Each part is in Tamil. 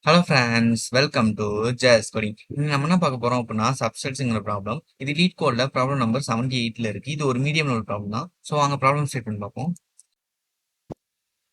Hello friends, welcome to Jess coding. நம்ம என்ன பார்க்க போறோம் அப்படின்னா சப்ஸ்டன்ஸுங்கிற ப்ராப்ளம். இது லீட் கோட்ல ப்ராப்ளம் நம்பர் 78ல இருக்கு. இது ஒரு மீடியம் லெவல் ப்ராப்ளம் தான். ஸோ அங்க ப்ராப்ளம் ஸ்டேட் பண்ணி பார்ப்போம்.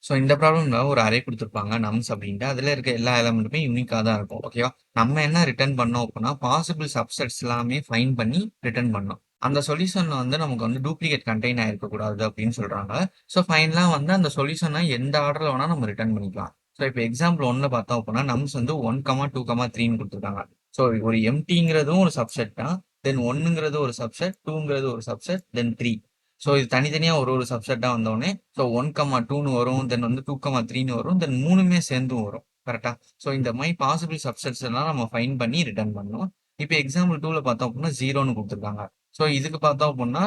ஸோ இந்த ப்ராப்ளம்ல ஒரு அரே கொடுத்துருப்பாங்க நம்ஸ் அப்படின்ட்டு. அதுல இருக்க எல்லா எலமெண்ட்டுமே யூனிக்காக தான் இருக்கும். ஓகேவா? நம்ம என்ன ரிட்டர்ன் பண்ணோம் அப்படின்னா பாசிபிள் சப்செட்ஸ் எல்லாமே ஃபைன் பண்ணி ரிட்டர்ன் பண்ணோம். அந்த சொல்யூஷன்ல வந்து நமக்கு வந்து டூப்ளிகேட் கண்டெயின் ஆயிருக்க கூடாது அப்படின்னு சொல்றாங்க. ஸோ ஃபைனலா வந்து அந்த சொல்யூஷனை எந்த ஆர்டர்ல வேணா நம்ம ரிட்டர்ன் பண்ணிக்கலாம். ஸோ இப்போ எக்ஸாம்பிள் ஒன்ல பார்த்தோம் அப்படின்னா நம்ஸ் வந்து 1,2,3ன்னு கொடுத்துருக்காங்க. ஸோ ஒரு எம்டிங்கிறதும் ஒரு சப்செட் தான். தென் ஒன்னுங்கிறது ஒரு சப்செட், டூங்கிறது ஒரு சப்செட், தென் த்ரீ. ஸோ இது தனித்தனியா ஒரு ஒரு சப்செட்டா வந்தோடனே ஸோ 1,2ன்னு வரும், தென் வந்து 2,3ன்னு வரும், தென் மூணுமே சேர்ந்தும் வரும். கரெக்டா? ஸோ இந்த மாதிரி பாசிபிள் சப்செட்ஸ் எல்லாம் நம்ம ஃபைன் பண்ணி ரிட்டர்ன் பண்ணணும். இப்போ எக்ஸாம்பிள் டூல பார்த்தோம் அப்படின்னா ஜீரோன்னு கொடுத்துருக்காங்க. ஸோ இதுக்கு பார்த்தோம் அப்படின்னா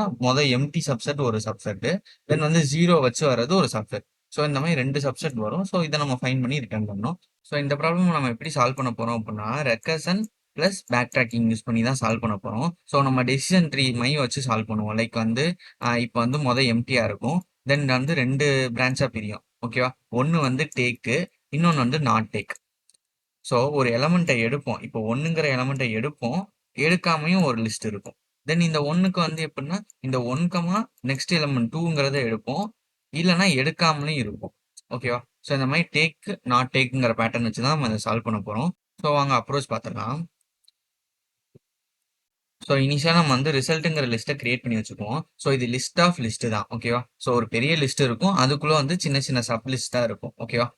எம்டி சப்செட் ஒரு சப்செட், தென் வந்து ஜீரோ வச்சு வர்றது ஒரு சப்செட். ஸோ இந்த மாதிரி ரெண்டு சப்செட் வரும். ஸோ இதை நம்ம ஃபைன் பண்ணி ரிட்டர்ன் பண்ணணும். ஸோ இந்த ப்ராப்ளம் நம்ம எப்படி சால்வ் பண்ண போறோம் அப்படின்னா ரெக்கர்சன் பிளஸ் பேக் ட்ராக்கிங் யூஸ் பண்ணி தான் சால்வ் பண்ண போறோம். ஸோ நம்ம டெசிஷன் ட்ரீ மை வச்சு சால்வ் பண்ணுவோம். லைக் வந்து இப்போ வந்து எம்டியா இருக்கும். தென் வந்து ரெண்டு பிரான்ச்சா பிரியும். ஓகேவா? ஒன்னு வந்து டேக்கு, இன்னொன்னு வந்து நாட் டேக். ஸோ ஒரு எலமெண்ட்டை எடுப்போம். இப்போ ஒன்னுங்கிற எலமெண்ட்டை எடுப்போம். எடுக்காமையும் ஒரு லிஸ்ட் இருக்கும். தென் இந்த ஒன்னுக்கு வந்து எப்படின்னா இந்த ஒன் கமா நெக்ஸ்ட் எலமெண்ட் டூங்கிறத எடுப்போம். இல்லைன்னா எடுக்காமலும் இருக்கும். ஓகேவா? ஸோ இந்த மாதிரி டேக் நாட் டேக்குங்கிற பேட்டர்ன் வச்சு தான் நம்ம இதை சால்வ் பண்ண போறோம். ஸோ வாங்க அப்ரோச் பார்த்துடலாம். ஸோ இனிஷியலாக நம்ம வந்து ரிசல்ட்டுங்கிற லிஸ்ட்டை கிரியேட் பண்ணி வச்சுக்குவோம். ஸோ இது லிஸ்ட் ஆஃப் லிஸ்ட் தான். ஓகேவா? ஸோ ஒரு பெரிய லிஸ்ட் இருக்கும். அதுக்குள்ள வந்து சின்ன சின்ன சப் லிஸ்ட் தான் இருக்கும். ஓகேவா?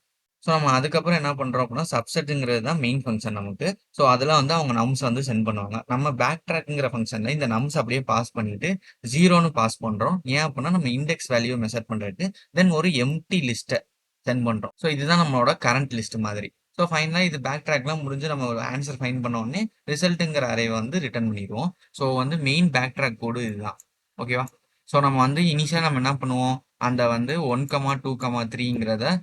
ஸோ நம்ம அதுக்கப்புறம் என்ன பண்றோம் அப்படின்னா சப்செட்டுங்கிறது தான் மெயின் ஃபங்க்ஷன் நமக்கு. ஸோ அதில் வந்து அவங்க நம்ஸ் வந்து சென்ட் பண்ணுவாங்க. நம்ம பேக் ட்ராக்குங்கிற ஃபங்க்ஷன்ல இந்த நம்ஸ் அப்படியே பாஸ் பண்ணிட்டு ஜீரோன்னு பாஸ் பண்றோம். ஏன் அப்படின்னா நம்ம இண்டெக்ஸ் வேல்யூ மெஷர் பண்றதுக்கு. தென் ஒரு எம்டி லிஸ்ட்டை சென்ட் பண்றோம். ஸோ இதுதான் நம்மளோட கரண்ட் லிஸ்ட் மாதிரி. ஸோ ஃபைனலாக இது பேக் ட்ராக்லாம் முடிஞ்சு நம்ம ஒரு ஆன்சர் ஃபைன் பண்ண உடனே ரிசல்ட்டுங்கிற அரே வந்து ரிட்டர்ன் பண்ணிடுவோம். ஸோ வந்து மெயின் பேக் ட்ராக் கோடு இதுதான். ஓகேவா? ஸோ நம்ம வந்து இனிஷியலாக நம்ம என்ன பண்ணுவோம், அந்த வந்து 1,2,3ங்கிறத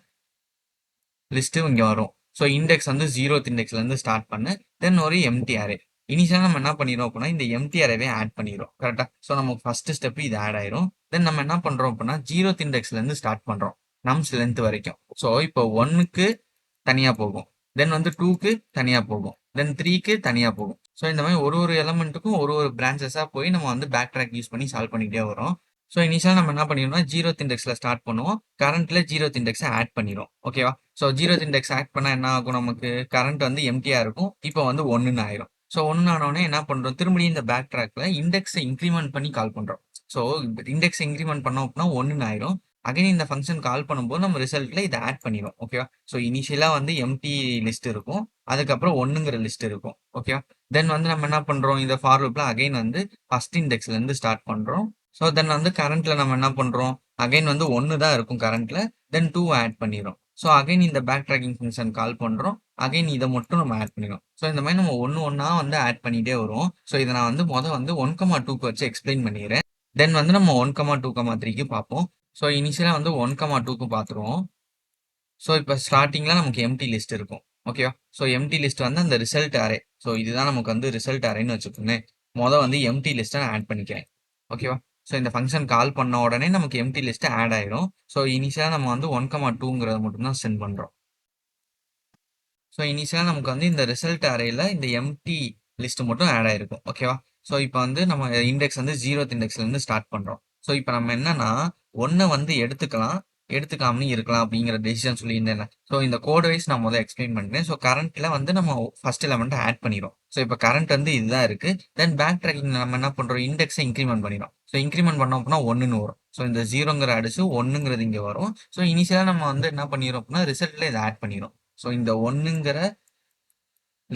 லிஸ்ட்டு இங்கே வரும். ஸோ இண்டெக்ஸ் வந்து 0th இண்டெக்ஸ்லேருந்து ஸ்டார்ட் பண்ணு, தென் ஒரு எம்டி அரே. இனிஷியலாக நம்ம என்ன பண்ணிடுறோம் அப்படின்னா இந்த எம்டி அரேவே ஆட் பண்ணிடுறோம். கரெக்டாக? ஸோ நமக்கு ஃபர்ஸ்ட் ஸ்டெப் இது ஆட் ஆயிரும். தென் நம்ம என்ன பண்ணுறோம் அப்படின்னா 0th இண்டெக்ஸ்லேருந்து ஸ்டார்ட் பண்ணுறோம் நம்ஸ் லென்த் வரைக்கும். ஸோ இப்போ ஒன்னுக்கு தனியாக போகும், தென் வந்து டூக்கு தனியாக போகும், தென் த்ரீக்கு தனியாக போகும். ஸோ இந்த மாதிரி ஒரு ஒரு எலமெண்ட்டுக்கும் ஒரு ஒரு பிரான்ச்சஸாக போய் நம்ம வந்து பேக் ட்ராக் யூஸ் பண்ணி சால்வ் பண்ணிக்கிட்டே வரோம். ஸோ இனிஷியலாக நம்ம என்ன பண்ணிடுவோம்னா 0th இண்டெக்ஸில் ஸ்டார்ட் பண்ணுவோம். கரண்ட்ல 0th இண்டெக்ஸை ஆட் பண்ணிடும். ஓகேவா? ஸோ 0th இண்டெக்ஸ் ஆட் பண்ணால் என்ன ஆகும், நமக்கு கரண்ட் வந்து எம்டியாக இருக்கும். இப்போ வந்து ஒன்றுன்னு ஆயிரும். ஸோ ஒன்று ஆனோடனே என்ன பண்ணுறோம், திரும்பியும் இந்த பேக் ட்ராக்ல இண்டெக்ஸை இன்க்ரிமெண்ட் பண்ணி கால் பண்ணுறோம். ஸோ இண்டெக்ஸ் இன்க்ரிமெண்ட் பண்ணோம் அப்படின்னா ஒன்றுன்னு ஆயிரும். அகைன் இந்த ஃபங்க்ஷன் கால் பண்ணும்போது நம்ம ரிசல்ட்ல இதை ஆட் பண்ணிடும். ஓகேவா? ஸோ இனிஷியலாக வந்து எம்டி லிஸ்ட் இருக்கும், அதுக்கப்புறம் ஒன்னுங்கிற லிஸ்ட் இருக்கும். ஓகேவா? தென் வந்து நம்ம என்ன பண்றோம், இந்த ஃபார் லூப்ல அகைன் வந்து ஃபர்ஸ்ட் இண்டெக்ஸ்ல இருந்து ஸ்டார்ட் பண்றோம். ஸோ தென் வந்து கரண்ட்ல நம்ம என்ன பண்றோம், அகைன் வந்து ஒன்னு தான் இருக்கும் கரண்ட்ல, தென் டூ ஆட் பண்ணிடும். ஸோ அகைன் இந்த பேக் ட்ராக்கிங் ஃபங்க்ஷன் கால் பண்றோம். அகைன் இதை மட்டும் நம்ம ஆட் பண்ணிடும். ஸோ இந்த மாதிரி நம்ம ஒன்னு ஒன்னா வந்து ஆட் பண்ணிட்டே வருவோம். ஸோ இதை நான் வந்து வந்து 1,2க்கு வச்சு எக்ஸ்பிளைன் பண்ணிடுறேன். தென் வந்து நம்ம 1,2,3க்கு பார்ப்போம். ஸோ இனிஷியலா வந்து 1,2க்கு பார்த்துருவோம். ஸோ இப்போ ஸ்டார்டிங்ல நமக்கு எம்டி லிஸ்ட் இருக்கும். ஓகேவா? ஸோ எம்டி லிஸ்ட் வந்து அந்த ரிசல்ட் அரே. ஸோ இதுதான் நமக்கு வந்து ரிசல்ட் அரேன்னு வச்சுக்கோங்க. வந்து எம்டி லிஸ்ட்டை நான் ஆட் பண்ணிக்கிறேன். ஓகேவா? ஸோ இந்த ஃபங்க்ஷன் கால் பண்ண உடனே நமக்கு எம்டி லிஸ்ட் ஆட் ஆயிடும். ஸோ இனிஷியலாக நம்ம வந்து 1,2ங்கிறத மட்டும் தான் சென்ட் பண்ணுறோம். ஸோ இனிஷியலாக நமக்கு வந்து இந்த ரிசல்ட் அரேல இந்த எம்டி லிஸ்ட் மட்டும் ஆட் ஆயிருக்கும். ஓகேவா? ஸோ இப்போ வந்து நம்ம இண்டெக்ஸ் வந்து 0th இண்டெக்ஸ்லேருந்து ஸ்டார்ட் பண்ணுறோம். ஸோ இப்போ நம்ம என்னன்னா ஒன்றை வந்து எடுத்துக்கலாம், எடுத்துக்காமலும் இருக்கலாம் அப்படிங்கிற டெசிஷன் சொல்லியிருந்தேன். ஸோ இந்த கோட் வைஸ் நான் முதல்ல எக்ஸ்பிளைன் பண்ணுறேன். ஸோ கரண்ட்ல வந்து நம்ம ஃபர்ஸ்ட் எலமெண்ட் ஆட் பண்ணிடும். ஸோ இப்போ கரண்ட் வந்து இதுதான் இருக்கு. தென் பேக் ட்ராக்கிங் நம்ம என்ன பண்றோம், இண்டெக்ஸை இன்க்ரிமெண்ட் பண்ணிடும். ஸோ இன்க்ரிமெண்ட் பண்ணோம் அப்படின்னா ஒன்றுன்னு வரும். ஸோ இந்த ஜீரோங்கிற அடிச்சு ஒன்னுங்கிறது இங்கே வரும். ஸோ இனிஷியலாக நம்ம வந்து என்ன பண்ணிடுறோம் அப்படின்னா ரிசல்ட்ல இதை ஆட் பண்ணிடும். ஸோ இந்த ஒன்னுங்கிற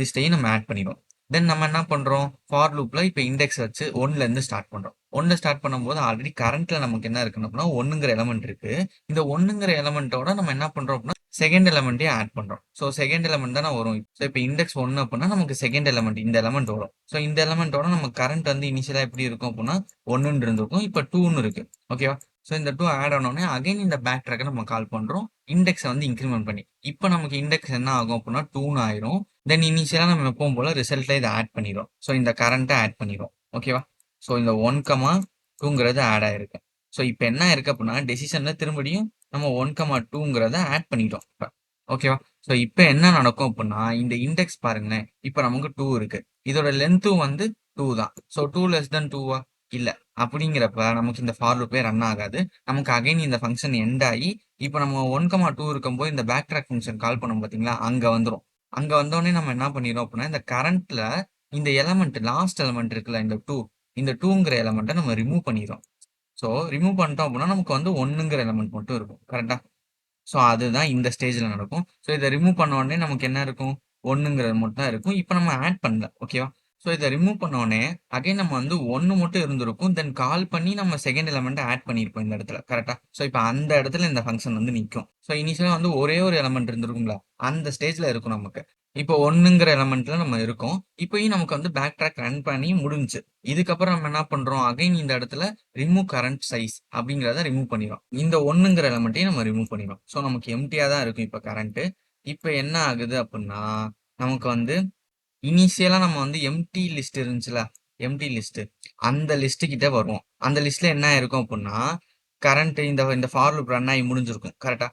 லிஸ்ட்டையும் நம்ம ஆட் பண்ணிடுவோம். தென் நம்ம என்ன பண்றோம், ஃபார் லூப்ல இப்போ இண்டெக்ஸ் வச்சு ஒன்ல இருந்து ஸ்டார்ட் பண்றோம். ஒன்ல ஸ்டார்ட் பண்ணும்போது ஆல்ரெடி கரண்ட்ல நமக்கு என்ன இருக்குன்னு அப்படின்னா ஒன்னுங்கிற எலமெண்ட் இருக்கு. இந்த ஒன்னுங்கிற எலமெண்ட்டோட நம்ம என்ன பண்றோம் அப்படின்னா செகண்ட் எலமெண்ட்டே ஆட் பண்றோம். ஸோ செகண்ட் எலமெண்ட் தானே வரும். ஸோ இப்போ இண்டெக்ஸ் ஒன்னு அப்படின்னா நமக்கு செகண்ட் எலமெண்ட் இந்த எலமெண்ட் வரும். ஸோ இந்த எலமெண்ட்டோட நம்ம கரண்ட் வந்து இனிஷியலா எப்படி இருக்கும் அப்படின்னா ஒன்னுன்னு இருந்திருக்கும், இப்போ டூன்னு இருக்கு. ஓகேவா? ஸோ இந்த டூ ஆட் ஆனோடனே அகைன் இந்த பேக் ட்ராக்கை நம்ம கால் பண்றோம், இண்டெக்ஸை வந்து இன்க்ரிமெண்ட் பண்ணி. இப்போ நமக்கு இண்டெக்ஸ் என்ன ஆகும் அப்படின்னா டூன்னு ஆயிரும். தென் இனிஷியலாக நம்ம எப்பவும் போல ரிசல்ட்ல இதை ஆட் பண்ணிடும். ஸோ இந்த கரண்ட்டை ஆட் பண்ணிடும். ஓகேவா? ஸோ இந்த 1,2ங்கிறது ஆட் ஆயிருக்கு. ஸோ இப்போ என்ன இருக்கு அப்படின்னா டெசிஷன்ல திரும்படியும் நம்ம 1,2ங்கிறத ஆட் பண்ணிட்டோம் இப்போ. ஓகேவா? ஸோ இப்ப என்ன நடக்கும் அப்புட்ன்னா, இந்த இண்டெக்ஸ் பாருங்களேன். இப்ப நமக்கு 2 இருக்கு. இதோட லென்த்தும் வந்து 2 தான். ஸோ 2 லெஸ் தென் 2வா? இல்ல. அப்படிங்கிறப்ப நமக்கு இந்த ஃபார் லூப்பே ரன் ஆகாது. நமக்கு அகைன் இந்த ஃபங்ஷன் எண்ட் ஆயி, இப்ப நம்ம 1, 2 இருக்கும்போது இந்த பேக் ட்ராக் ஃபங்ஷன் கால் பண்ணோம் பார்த்தீங்களா? அங்க வந்துரும். அங்க வந்தோனே நம்ம என்ன பண்ணிருவோம் அப்புட்ன்னா, இந்த கரண்ட்ல இந்த எலமெண்ட் லாஸ்ட் எலமெண்ட் இருக்குல்ல இந்த 2 இந்த 2ங்கிற எலமெண்ட்ட நம்ம ரிமூவ் பண்ணிர்றோம். ஸோ ரிமூவ் பண்ணிட்டோம் அப்புட்ன்னா, நமக்கு வந்து 1ங்கிற எலமெண்ட் மட்டும் இருக்கும். கரெக்ட்டா? ஸோ அதுதான் இந்த ஸ்டேஜ்ல நடக்கும். ஸோ இத ரிமூவ் பண்ண உடனே நமக்கு என்ன இருக்கும்? 1ங்கிறது மட்டும் தான் இருக்கும். இப்ப நம்ம ஆட் பண்ணல. ஓகேவா? ஸோ இத ரிமூவ் பண்ண உடனே அகைன் நம்ம வந்து 1 மட்டும் இருந்திருக்கும். தென் கால் பண்ணி நம்ம செகண்ட் எலிமெண்ட்ட ஆட் பண்ணியிருப்போம் இந்த இடத்துல. கரெக்ட்டா? ஸோ இப்ப அந்த இடத்துல இந்த ஃபங்ஷன் வந்து நிக்கும். ஸோ இனிஷியலா வந்து ஒரே ஒரு எலிமெண்ட் இருந்திருக்கும்ல. அந்த ஸ்டேஜ்ல இருக்கும் நமக்கு. இப்போ 1ங்கிற எலிமெண்ட்ல நம்ம இருக்கோம். இப்பயும் நமக்கு வந்து பேக் ட்ராக் ரன் பண்ணி முடிஞ்சுச்சு. இதுக்கப்புறம் நம்ம என்ன பண்றோம்? அகைன் இந்த இடத்துல ரிமூவ் கரண்ட் சைஸ் அப்படிங்கிறத ரிமூவ் பண்ணிரும். இந்த 1ங்கிற எலிமெண்ட்டையும் நம்ம ரிமூவ் பண்ணிரும். ஸோ நமக்கு எம்ப்டியா தான் இருக்கும் இப்ப கரண்ட். இப்ப என்ன ஆகுது அப்படின்னா, நமக்கு வந்து இனிஷியலா நம்ம வந்து எம்ப்டி லிஸ்ட் இருந்துச்சுல, எம்ப்டி லிஸ்ட் அந்த லிஸ்ட் கிட்ட வருவோம். அந்த லிஸ்ட்ல என்ன ஆயிருக்கும் அப்படின்னா, கரண்ட் இந்த இந்த ஃபார் லூப் ரன் ஆகி முடிஞ்சிருக்கும். கரெக்ட்டா?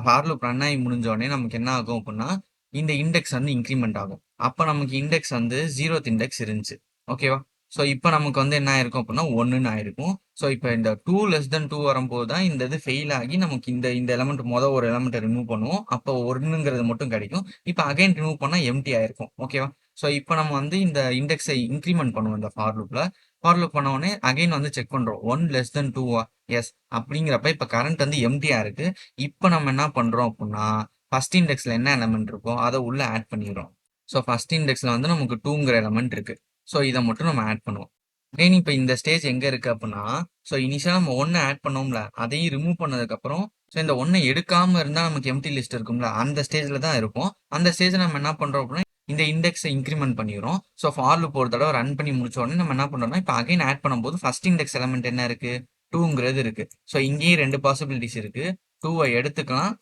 ஃபார் லூப் ரன் ஆகி முடிஞ்ச உடனே நமக்கு என்ன ஆகும் அப்படின்னா, இந்த இண்டெக்ஸ் வந்து இன்கிரிமெண்ட் ஆகும். அப்ப நமக்கு இண்டெக்ஸ் வந்து 0த் இண்டெக்ஸ் இருந்துச்சு. ஓகேவா? ஸோ இப்ப நமக்கு வந்து என்ன ஆயிருக்கும் அப்படின்னா 1ன்னு ஆயிருக்கும். ஸோ இப்ப இந்த 2 லெஸ் தென் 2 வரும்போது தான் இந்த இது ஃபெயில் ஆகி நமக்கு இந்த இந்த எலிமெண்ட் ஒரு எலிமெண்ட்ட ரிமூவ் பண்ணுவோம். அப்போ 1ங்கிறது மட்டும் கிடைக்கும். இப்ப அகைன் ரிமூவ் பண்ணா எம்ப்டி ஆயிருக்கும். ஓகேவா? ஸோ இப்ப நம்ம வந்து இந்த இண்டெக்ஸை இன்கிரிமெண்ட் பண்ணுவோம் இந்த ஃபார் லூப்ல. ஃபார் லூப் பண்ண உடனே அகைன் வந்து செக் பண்றோம். 1 லெஸ் தென் 2வா? எஸ். அப்படிங்கிறப்ப இப்ப கரண்ட் வந்து எம்ப்டியா இருக்கு. இப்ப நம்ம என்ன பண்றோம் அப்படின்னா, ஃபர்ஸ்ட் இண்டெக்ஸ்ல என்ன எலிமெண்ட் இருக்கோ அத உள்ள ஆட் பண்ணிடுறோம். ஸோ ஃபர்ஸ்ட் இண்டெக்ஸ்ல வந்து நமக்கு 2ங்கிற எலிமெண்ட் இருக்கு. ஸோ இத மட்டும் நம்ம ஆட் பண்ணுவோம். தென் இப்ப இந்த ஸ்டேஜ் எங்க இருக்கு அப்படின்னா, ஸோ இனிஷியலா நம்ம 1 ஆட் பண்ணோம்ல, அதையும் ரிமூவ் பண்ணதுக்கு அப்புறம் ஸோ இந்த 1 எடுக்காம இருந்தா நமக்கு எம்ப்டி லிஸ்ட் இருக்கும்ல, அந்த ஸ்டேஜ்ல தான் இருப்போம். அந்த ஸ்டேஜ்ல நம்ம என்ன பண்றோம் அப்படின்னா, இந்த இண்டெக்ஸை இன்கிரிமெண்ட் பண்ணிடுறோம். ஸோ ஃபார் லூப் ஒரு தடவை ரன் பண்ணி முடிச்ச உடனே நம்ம என்ன பண்றோம்னா, இப்போ அகைன் ஆட் பண்ணும்போது ஃபர்ஸ்ட் இண்டெக்ஸ் எலிமெண்ட் என்ன இருக்கு? 2ங்கிறது இருக்கு. ஸோ இங்கேயும் 2 பாசிபிலிட்டிஸ் இருக்கு. 2வ எடுத்துக்கலாம்,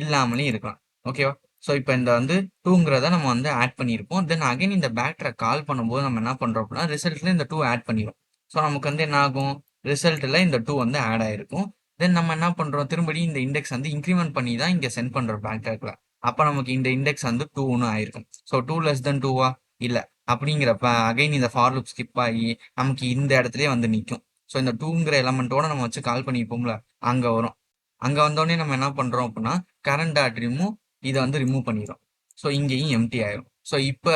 இல்லாமலும் இருக்கலாம். ஓகேவா? ஸோ இப்போ இந்த வந்து 2ங்கிறத நம்ம வந்து ஆட் பண்ணியிருப்போம். தென் அகைன் இந்த பேக் ட்ராக் கால் பண்ணும்போது நம்ம என்ன பண்றோம் அப்படின்னா, ரிசல்ட்ல இந்த 2 ஆட் பண்ணிரும். ஸோ நமக்கு வந்து என்ன ஆகும்? ரிசல்ட்ல இந்த 2 வந்து ஆட் ஆயிருக்கும். தென் நம்ம என்ன பண்றோம்? திரும்படியும் இந்த இண்டெக்ஸ் வந்து இன்கிரிமெண்ட் பண்ணி தான் இங்க சென்ட் பண்றோம் பேக் ட்ராக்ல. அப்ப நமக்கு இந்த இண்டெக்ஸ் வந்து 2ன்னு ஆயிருக்கும். ஸோ 2 லெஸ் தென் 2வா? இல்ல. அப்படிங்கிறப்ப அகைன் இந்த ஃபார் லூப் ஸ்கிப் ஆகி நமக்கு இந்த இடத்துலயே வந்து நிக்கும். ஸோ இந்த 2ங்கிற எலமெண்ட்டோட நம்ம வச்சு கால் பண்ணியிருப்போம்ல, அங்க வரும். அங்க வந்தோடனே நம்ம என்ன பண்றோம் அப்படின்னா, கரண்ட் டாட் ரிமூவ் இத வந்து ரிமூவ் பண்ணிரும். ஸோ இங்கேயும் எம்ப்டி ஆயிரும். ஸோ இப்ப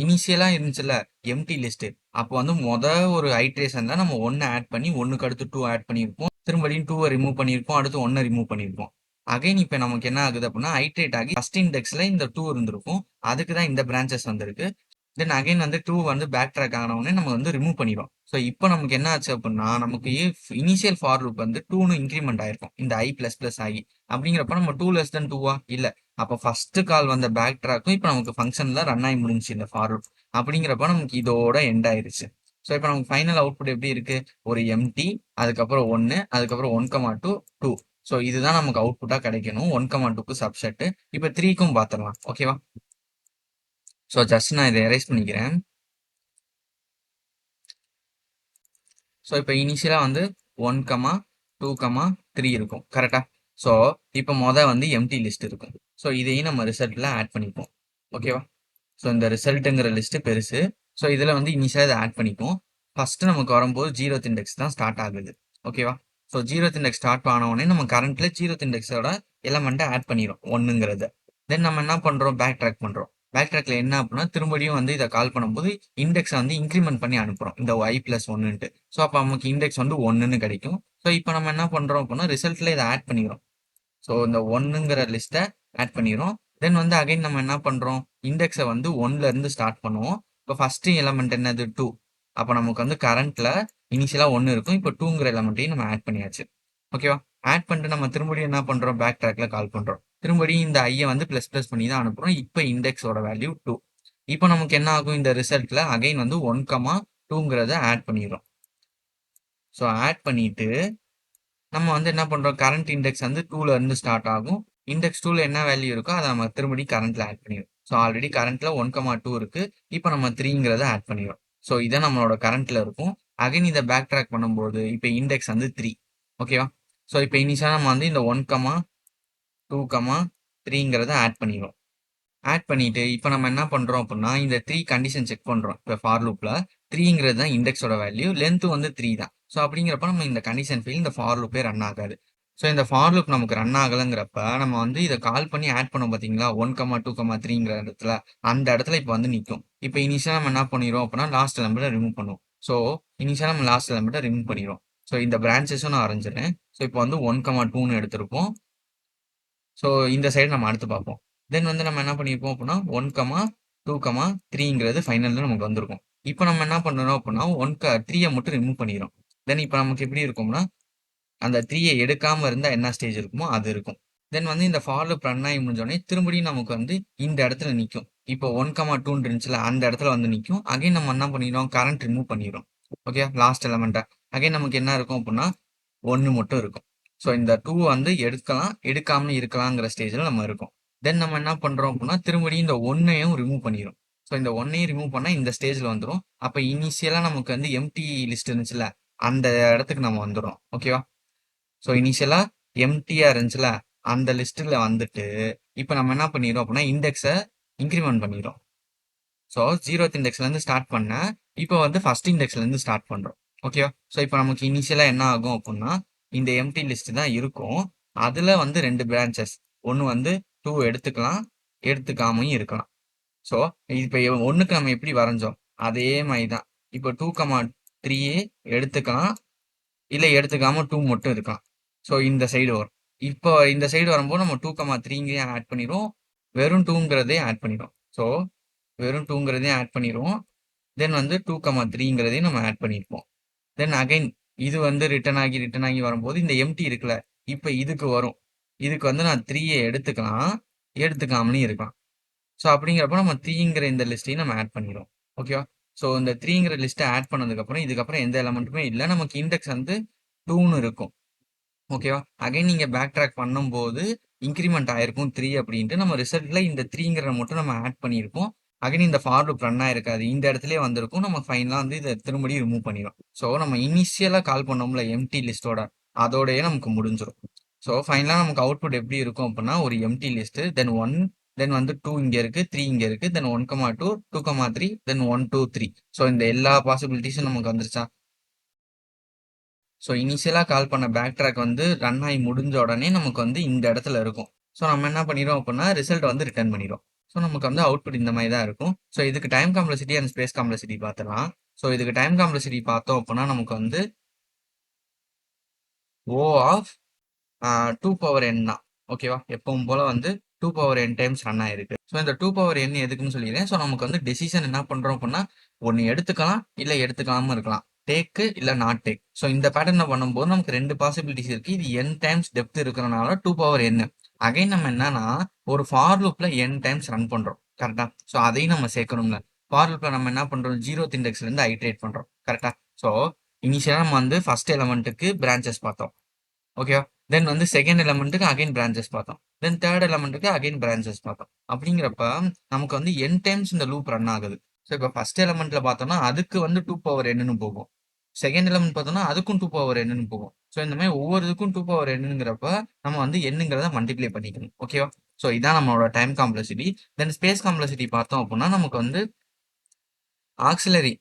இனிஷியலா இருந்துச்சுல்ல எம்ப்டி லிஸ்ட். அப்போ வந்து ஒரு ஐட்ரேஷன்ல நம்ம 1 ஆட் பண்ணி 1க்கு அடுத்து 2 ஆட் பண்ணியிருப்போம். திரும்படியும் 2வ ரிமூவ் பண்ணியிருப்போம். அடுத்து 1 ரிமூவ் பண்ணியிருப்போம். அகைன் இப்ப நமக்கு என்ன ஆகுது அப்படின்னா, ஐட்ரேட் ஆகி ஃபர்ஸ்ட் இண்டெக்ஸ்ல இந்த 2 இருந்திருக்கும். அதுக்கு தான் இந்த பிரான்ச்சஸ் வந்திருக்கு. தென் அகைன் வந்து 2 வந்து பேக் ட்ராக் ஆன உடனே நம்ம வந்து ரிமூவ் பண்ணிரும். ஸோ இப்போ நமக்கு என்ன ஆச்சு அப்படின்னா, நமக்கு இனிஷியல் ஃபார் லூப் வந்து 2ன்னு இன்கிரிமெண்ட் ஆயிருக்கும். இந்த i பிளஸ் பிளஸ் ஆகி. அப்படிங்கிறப்ப நம்ம 2 லெஸ் தென் 2வா? இல்ல. அப்போ ஃபர்ஸ்ட் கால் வந்த பேக் ட்ராக்கும் இப்போ நமக்கு ஃபங்க்ஷன்ல ரன் ஆகி முடிஞ்சுச்சு இந்த ஃபார் லூப். அப்படிங்கிறப்ப நமக்கு இதோட எண்ட் ஆயிருச்சு. ஸோ இப்போ நமக்கு ஃபைனல் அவுட்புட் எப்படி இருக்கு? ஒரு எம்டி, அதுக்கப்புறம் 1, அதுக்கப்புறம் 1,2, 2. ஸோ இதுதான் நமக்கு அவுட்புட்டா கிடைக்கணும். 1,2க்கு சப்செட். இப்போ 3க்கும் பார்த்துடலாம். ஓகேவா? ஸோ ஜஸ்ட் நான் இதை எரேஸ் பண்ணிக்கிறேன். ஸோ இப்போ இனிஷியலா வந்து 1, 2, 3 இருக்கும். கரெக்டா? ஸோ இப்போ வந்து எம்டி லிஸ்ட் இருக்கும். ஸோ இதையும் நம்ம ரிசல்ட்ல ஆட் பண்ணிப்போம். ஓகேவா? ஸோ இந்த ரிசல்ட்டுங்கிற லிஸ்ட் பெருசு. ஸோ இதுல வந்து இனிஷியலா இதை ஆட் பண்ணிப்போம். ஃபர்ஸ்ட் நமக்கு வரும்போது 0th இண்டெக்ஸ் தான் ஸ்டார்ட் ஆகுது. ஓகேவா? ஸோ 0th இண்டெக்ஸ் ஸ்டார்ட் ஆன உடனே நம்ம கரண்ட்ல 0th இண்டெக்ஸோட எலமெண்ட்டை ஆட் பண்ணிரும் 1ங்கிறத. தென் நம்ம என்ன பண்றோம்? பேக் ட்ராக் பண்றோம். பேக் ட்ராக்ல என்ன அப்படின்னா, திரும்படியும் வந்து இதை கால் பண்ணும்போது இண்டெக்ஸை வந்து இன்க்ரிமெண்ட் பண்ணி அனுப்புறோம். இந்த y பிளஸ் 1ன்ட்டு. ஸோ அப்போ நமக்கு இண்டெக்ஸ் வந்து 1ன்னு கிடைக்கும். ஸோ இப்போ நம்ம என்ன பண்றோம் அப்படின்னா, ரிசல்ட்ல இதை ஆட் பண்ணிக்கிறோம். ஸோ இந்த 1ங்கிற லிஸ்ட்டை ஆட் பண்ணிரும். தென் வந்து அகைன் நம்ம என்ன பண்றோம்? இண்டெக்ஸை வந்து 1ல இருந்து ஸ்டார்ட் பண்ணுவோம். இப்போ ஃபர்ஸ்ட் எலமெண்ட் என்னது? 2. அப்போ நமக்கு வந்து கரண்ட்ல இனிஷியலா 1 இருக்கும். இப்போ 2ங்கிற எலமெண்ட்டையும் நம்ம ஆட் பண்ணியாச்சு. ஓகேவா? ஆட் பண்ணிட்டு நம்ம திரும்படியும் என்ன பண்றோம்? பேக் ட்ராக்ல கால் பண்றோம். திரும்படியும் இந்த ஐயை வந்து பிளஸ் பிளஸ் பண்ணி தான் அனுப்புறோம். இப்போ இண்டெக்ஸோட வேல்யூ 2. இப்போ நமக்கு என்ன ஆகும்? இந்த ரிசல்ட்ல அகைன் வந்து 1, 2ங்கிறத ஆட் பண்ணிடுறோம். ஸோ ஆட் பண்ணிட்டு நம்ம வந்து என்ன பண்றோம்? கரண்ட் இண்டெக்ஸ் வந்து 2ல இருந்து ஸ்டார்ட் ஆகும். இண்டெக்ஸ் 2ல என்ன வேல்யூ இருக்கோ அதை நம்ம திரும்படி கரண்ட்ல ஆட் பண்ணிடுவோம். ஸோ ஆல்ரெடி கரண்ட்ல 1, 2 இருக்கு. இப்போ நம்ம 3ங்கிறத ஆட் பண்ணிடுவோம். ஸோ இதான் நம்மளோட கரண்ட்ல இருக்கும். அகைன் இதை பேக் ட்ராக் பண்ணும்போது இப்போ இண்டெக்ஸ் வந்து 3. ஓகேவா? ஸோ இப்போ இனிஷியலா நம்ம வந்து இந்த 1, 2, 3ங்கிறத ஆட் பண்ணிடுவோம். ஆட் பண்ணிட்டு இப்போ நம்ம என்ன பண்றோம் அப்படின்னா இந்த 3 கண்டிஷன் செக் பண்றோம். இப்போ ஃபார் லூப்ல 3ங்கிறது தான் இண்டெக்ஸோட வேல்யூ, லென்த் வந்து 3 தான். ஸோ அப்படிங்கிறப்ப நம்ம இந்த கண்டிஷன் ஃபெயில், இந்த ஃபார் லூப்பே ரன் ஆகாது. ஸோ இந்த ஃபார் லூப் நமக்கு ரன் ஆகலைங்கிறப்ப நம்ம வந்து இதை கால் பண்ணி ஆட் பண்ணோம் பார்த்தீங்களா, 1,2,3ங்கிற இடத்துல, அந்த இடத்துல இப்போ வந்து நிற்கும். இப்போ இனிஷியலாக நம்ம என்ன பண்ணிடுவோம் அப்படின்னா லாஸ்ட் எலமெண்ட்டை ரிமூவ் பண்ணுவோம். ஸோ இனிஷியலாக நம்ம லாஸ்ட் எலமெண்ட்டை ரிமூவ் பண்ணிடுவோம். ஸோ இந்த பிரான்ச்சஸும் நான் வரைஞ்சிடுறேன். ஸோ இப்போ வந்து 1,2ன்னு எடுத்திருப்போம். ஸோ இந்த சைடு நம்ம அடுத்து பார்ப்போம். தென் வந்து நம்ம என்ன பண்ணியிருப்போம் அப்படின்னா 1,2,3ங்கிறது ஃபைனலில் நமக்கு வந்திருக்கும். இப்போ நம்ம என்ன பண்ணணும் அப்படின்னா 3யை மட்டும் ரிமூவ் பண்ணிடுறோம். தென் இப்போ நமக்கு எப்படி இருக்கும்னா அந்த 3யை எடுக்காமல் இருந்தால் என்ன ஸ்டேஜ் இருக்குமோ அது இருக்கும். தென் வந்து இந்த ஃபார் லூப் ரன் ஆகி முடிஞ்சோடனே திரும்படியும் நமக்கு வந்து இந்த இடத்துல நிற்கும். இப்போ 1,2 இருந்துச்சுல அந்த இடத்துல வந்து நிற்கும். அகைன் நம்ம என்ன பண்ணிடுறோம், கரண்ட் ரிமூவ் பண்ணிடுறோம். ஓகே, லாஸ்ட் எலமெண்ட்டை அகைன் நமக்கு என்ன இருக்கும் அப்படின்னா 1 மட்டும் இருக்கும். ஸோ இந்த 2 வந்து எடுக்கலாம், எடுக்காமல் இருக்கலாங்கிற ஸ்டேஜில் நம்ம இருக்கோம். தென் நம்ம என்ன பண்ணுறோம் அப்படின்னா திரும்படியும் இந்த 1ஐயும் ரிமூவ் பண்ணிடும். ஸோ இந்த 1ஐயும் ரிமூவ் பண்ணால் இந்த ஸ்டேஜில் வந்துடும். அப்போ இனிஷியலாக நமக்கு வந்து எம்டி லிஸ்ட் இருந்துச்சுல அந்த இடத்துக்கு நம்ம வந்துடும். ஓகேவா? ஸோ இனிஷியலாக எம்டியாக இருந்துச்சுல அந்த லிஸ்ட்டில் வந்துட்டு இப்போ நம்ம என்ன பண்ணிடுறோம் அப்படின்னா இண்டெக்ஸை இன்க்ரிமெண்ட் பண்ணிடுறோம். ஸோ 0th இண்டெக்ஸ்லேருந்து ஸ்டார்ட் பண்ண இப்போ வந்து ஃபர்ஸ்ட் இண்டெக்ஸ்லேருந்து ஸ்டார்ட் பண்ணுறோம். ஓகேவா? ஸோ இப்போ நமக்கு இனிஷியலாக என்ன ஆகும் அப்படின்னா இந்த எம்டி லிஸ்ட் தான் இருக்கும். அதில் வந்து 2 பிரான்ச்சஸ், ஒன்று வந்து 2 எடுத்துக்கலாம், எடுத்துக்காமையும் இருக்கலாம். ஸோ இப்போ 1க்கு நம்ம எப்படி வரைஞ்சோம் அதே மாதிரி தான். இப்போ 2,3 எடுத்துக்கலாம், இல்லை எடுத்துக்காம 2 மட்டும் இருக்கலாம். ஸோ இந்த சைடு வரும். இப்போ இந்த சைடு வரும்போது நம்ம 2,3ங்கையும் ஆட் பண்ணிடுவோம், வெறும் 2ங்கிறதையும் ஆட் பண்ணிடுவோம். ஸோ வெறும் 2ங்கிறதையும் ஆட் பண்ணிடுவோம். தென் வந்து 2,3ங்கிறதையும் நம்ம ஆட் பண்ணியிருப்போம். தென் அகைன் இது வந்து ரிட்டர்ன் ஆகி வரும்போது இந்த எம்டி இருக்குல்ல, இப்போ இதுக்கு வரும். இதுக்கு வந்து நான் 3யை எடுத்துக்கலாம், எடுத்துக்காமலும் இருக்கலாம். ஸோ அப்படிங்கிறப்ப நம்ம 3ங்கிற இந்த லிஸ்ட்டையும் நம்ம ஆட் பண்ணிடுவோம். ஓகேவா? ஸோ இந்த 3ங்கிற லிஸ்ட்டை ஆட் பண்ணதுக்கப்புறம் இதுக்கப்புறம் எந்த எலமெண்ட்டுமே இல்லை, நமக்கு இண்டெக்ஸ் வந்து 2ன்னு இருக்கும். ஓகேவா? அகைன் நீங்கள் பேக் ட்ராக் பண்ணும்போது இன்க்ரிமெண்ட் ஆயிருக்கும் 3 அப்படின்ட்டு நம்ம ரிசல்ட்டில் இந்த 3ங்கிறத மட்டும் நம்ம ஆட் பண்ணியிருப்போம். அகைன் இந்த ஃபார் லூப் ரன் ஆயிருக்காது, இந்த இடத்துலயே வந்திருக்கும். நம்ம ஃபைனலாக வந்து இதை திரும்படியும் ரிமூவ் பண்ணிடும். ஸோ நம்ம இனிஷியலாக கால் பண்ணோம்ல எம்டி லிஸ்ட்டோட, அதோடயே நமக்கு முடிஞ்சிடும். ஸோ ஃபைனலாக நமக்கு அவுட்புட் எப்படி இருக்கும் அப்படின்னா ஒரு எம்டி லிஸ்ட்டு, தென் 1, தென் வந்து 2 இங்கே இருக்குது, 3 இங்கே இருக்குது, தென் 1,2, 2,3, தென் 1, 2, 3. ஸோ இந்த எல்லா பாசிபிலிட்டிஸும் நமக்கு வந்துருச்சா? ஸோ இனிஷியலாக கால் பண்ண பேக் ட்ராக் வந்து ரன் ஆகி முடிஞ்ச உடனே நமக்கு வந்து இந்த இடத்துல இருக்கும். ஸோ நம்ம என்ன பண்ணிடுவோம் அப்படின்னா ரிசல்ட் வந்து ரிட்டர்ன் பண்ணிடும். ஸோ நமக்கு வந்து அவுட்புட் இந்த மாதிரி தான் இருக்கும். ஸோ இதுக்கு time complexity and space complexity பார்த்துலாம். ஸோ இதுக்கு டைம் காம்ப்ளெக்சிட்டி பார்த்தோம் அப்படின்னா நமக்கு வந்து O ஆஃப் 2 தான். ஓகேவா? எப்பவும் போல வந்து 2 டைம்ஸ் ரன் ஆயிருக்கு. ஸோ இந்த 2 எதுக்குன்னு சொல்லிடுறேன். ஸோ நமக்கு வந்து டெசிஷன் என்ன பண்ணுறோம் அப்படின்னா ஒன்று எடுத்துக்கலாம், இல்லை எடுத்துக்காம இருக்கலாம். டேக்கு இல்லை நாட் டேக். ஸோ இந்த பேட்டர்னை பண்ணும்போது நமக்கு 2 பாசிபிலிட்டிஸ் இருக்கு. இது n டைம்ஸ் டெப்த் இருக்கிறனால 2 அகைன் நம்ம என்னன்னா ஒரு ஃபார் லூப்ல n டைம்ஸ் ரன் பண்றோம். கரெக்டா? ஸோ அதையும் நம்ம சேர்க்கணும்ல. ஃபார் லூப்ல நம்ம என்ன பண்றோம் 0th இண்டெக்ஸ்ல இருந்து ஐட்ரேட் பண்றோம். கரெக்டா? ஸோ இனிஷியலா நம்ம வந்து ஃபர்ஸ்ட் எலமெண்ட்டுக்கு பிரான்ச்சஸ் பார்த்தோம். ஓகேவா? தென் வந்து செகண்ட் எலமெண்ட்டுக்கு அகைன் பிரான்ச்சஸ் பார்த்தோம். தென் தேர்ட் எலமெண்ட்டுக்கு அகைன் பிரான்ச்சஸ் பார்த்தோம். அப்படிங்கிறப்ப நமக்கு வந்து n டைம்ஸ் இந்த லூப் ரன் ஆகுது. ஸோ இப்போ ஃபர்ஸ்ட் எலமெண்ட்ல பார்த்தோம்னா அதுக்கு வந்து 2 போகும். செகண்ட் எலமெண்ட் பார்த்தோம்னா அதுக்கும் 2 போகும். ஸோ இந்த மாதிரி ஒவ்வொரு இதுக்கும் 2 நம்ம வந்து என்னங்கிறத மல்டிப்ளை பண்ணிக்கணும். ஓகேவா? ஸோ இதான் நம்மளோட டைம் காம்ப்ளெக்சிட்டி. தென் ஸ்பேஸ் காம்ப்ளெக்சிட்டி பார்த்தோம் அப்படின்னா நமக்கு வந்து ஆக்சிலரி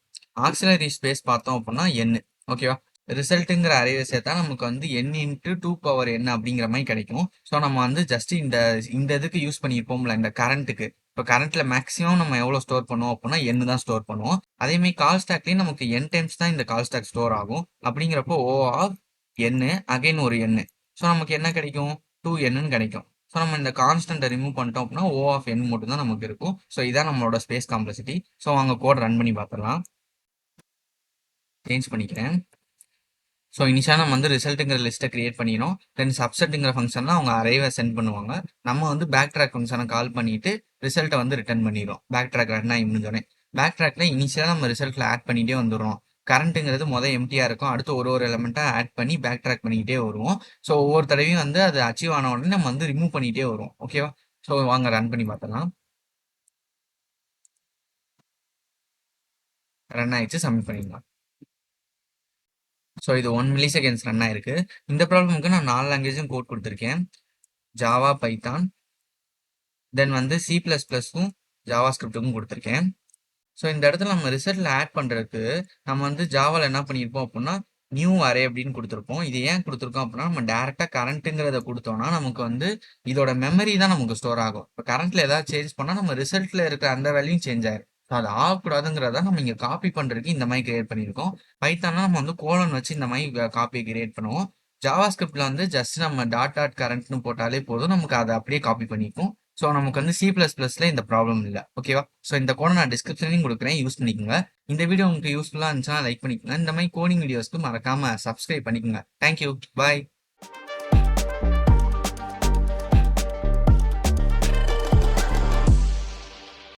ஆக்சிலரி ஸ்பேஸ் பார்த்தோம் அப்படின்னா n. ஓகேவா? ரிசல்ட்டுங்கிற அரேவை சேர்த்தா நமக்கு வந்து n இன்ட்டு 2 அப்படிங்கிற மாதிரி கிடைக்கும். ஸோ நம்ம வந்து ஜஸ்ட் இந்த இந்த இதுக்கு யூஸ் பண்ணியிருப்போம்ல இந்த கரண்ட்டுக்கு. இப்போ கரண்ட்ல மேக்ஸிமம் நம்ம எவ்வளோ ஸ்டோர் பண்ணுவோம் அப்படின்னா n தான் ஸ்டோர் பண்ணுவோம். அதேமாதிரி கால் ஸ்டாக்லேயும் நமக்கு n டைம்ஸ் தான் இந்த கால் ஸ்டாக் ஸ்டோர் ஆகும். அப்படிங்கிறப்போ O ஆஃப் n அகைன் ஒரு n. ஸோ நமக்கு என்ன கிடைக்கும் 2n கிடைக்கும். ஸோ நம்ம இந்த கான்ஸ்டன்ட்டை ரிமூவ் பண்ணிட்டோம் அப்படின்னா O ஆஃப் n மட்டும் தான் நமக்கு இருக்கும். ஸோ இதான் நம்மளோட ஸ்பேஸ் காம்ப்ளெக்சிட்டி. ஸோ அங்கே கோட் ரன் பண்ணி பார்த்துடலாம். சேஞ்ச் பண்ணிக்கிறேன். ஸோ இனிஷியலாக நம்ம வந்து ரிசல்ட்டுங்கிற லிஸ்ட்டை கிரியேட் பண்ணிடணும். தென் சப்செட்டுங்கிற ஃபங்க்ஷனில் அவங்க அரேவை சென்ட் பண்ணுவாங்க. நம்ம வந்து பேக் ட்ராக் ஃபங்க்ஷனை கால் பண்ணிட்டு ரிசல்ட்டை வந்து ரிட்டர்ன் பண்ணிடுறோம். பேக் ட்ராக் ரன் ஆகி முடிஞ்சோடனே பேக் ட்ராக்ல இனிஷியலாக நம்ம ரிசல்ட்டில் ஆட் பண்ணிகிட்டே வந்துடுறோம். கரண்ட்டுங்கிறது எம்டியாக இருக்கும். அடுத்து ஒரு எலமெண்ட்டாக ஆட் பண்ணி பேக் ட்ராக் பண்ணிக்கிட்டே வருவோம். ஸோ ஒவ்வொரு தடவையும் வந்து அது அச்சீவ் ஆன உடனே நம்ம வந்து ரிமூவ் பண்ணிகிட்டே வருவோம். ஓகேவா? ஸோ வாங்க ரன் பண்ணி பார்த்தலாம். ரன் ஆயிடுச்சு, சப்மிட் பண்ணிடலாம். ஸோ இது 1 millisecond ரன் ஆயிருக்கு. இந்த ப்ராப்ளமுக்கு நான் 4 லாங்குவேஜும் கோட் கொடுத்துருக்கேன். ஜாவா, பைத்தான், தென் வந்து C++க்கும் ஜாவா ஸ்கிரிப்ட்டுக்கும் கொடுத்துருக்கேன். ஸோ இந்த இடத்துல நம்ம ரிசல்ட்ல ஆட் பண்றதுக்கு நம்ம வந்து ஜாவால என்ன பண்ணியிருப்போம் அப்படின்னா நியூ அரே அப்படின்னு கொடுத்துருப்போம். இது ஏன் கொடுத்துருக்கோம் அப்படின்னா நம்ம டேரெக்டாக கரண்ட்டுங்கிறத கொடுத்தோம்னா நமக்கு வந்து இதோட மெமரி தான் நமக்கு ஸ்டோர் ஆகும். இப்போ கரண்ட்ல ஏதாவது சேஞ்ச் பண்ணால் நம்ம ரிசல்ட்ல இருக்கிற அந்த வேல்யூயும் சேஞ்ச் ஆயிரும். ஸோ அது ஆகக்கூடாதுங்கிறத நம்ம இங்கே காப்பி பண்ணுறதுக்கு இந்த மாதிரி கிரியேட் பண்ணியிருக்கோம். பைத்தான்னா நம்ம வந்து கோலன் வச்சு இந்த மாதிரி காப்பியை கிரியேட் பண்ணுவோம். ஜாவா ஸ்கிரிப்ட்ல வந்து ஜஸ்ட் நம்ம டாட் டாட் கரண்ட்னு போட்டாலே போதும், நமக்கு அதை அப்படியே காப்பி பண்ணிக்கும். ஸோ நமக்கு வந்து C++ல இந்த ப்ராப்ளம் இல்லை. ஓகேவா? ஸோ இந்த கோடை நான் டிஸ்கிரிப்ஷன்லையும் கொடுக்குறேன், யூஸ் பண்ணிக்கோங்க. இந்த வீடியோ உங்களுக்கு யூஸ்ஃபுல்லாக இருந்துச்சுன்னா லைக் பண்ணிக்கோங்க. இந்த மாதிரி கோடிங் வீடியோஸ்க்கு மறக்காம சப்ஸ்கிரைப் பண்ணிக்கோங்க. தேங்க்யூ. பாய்.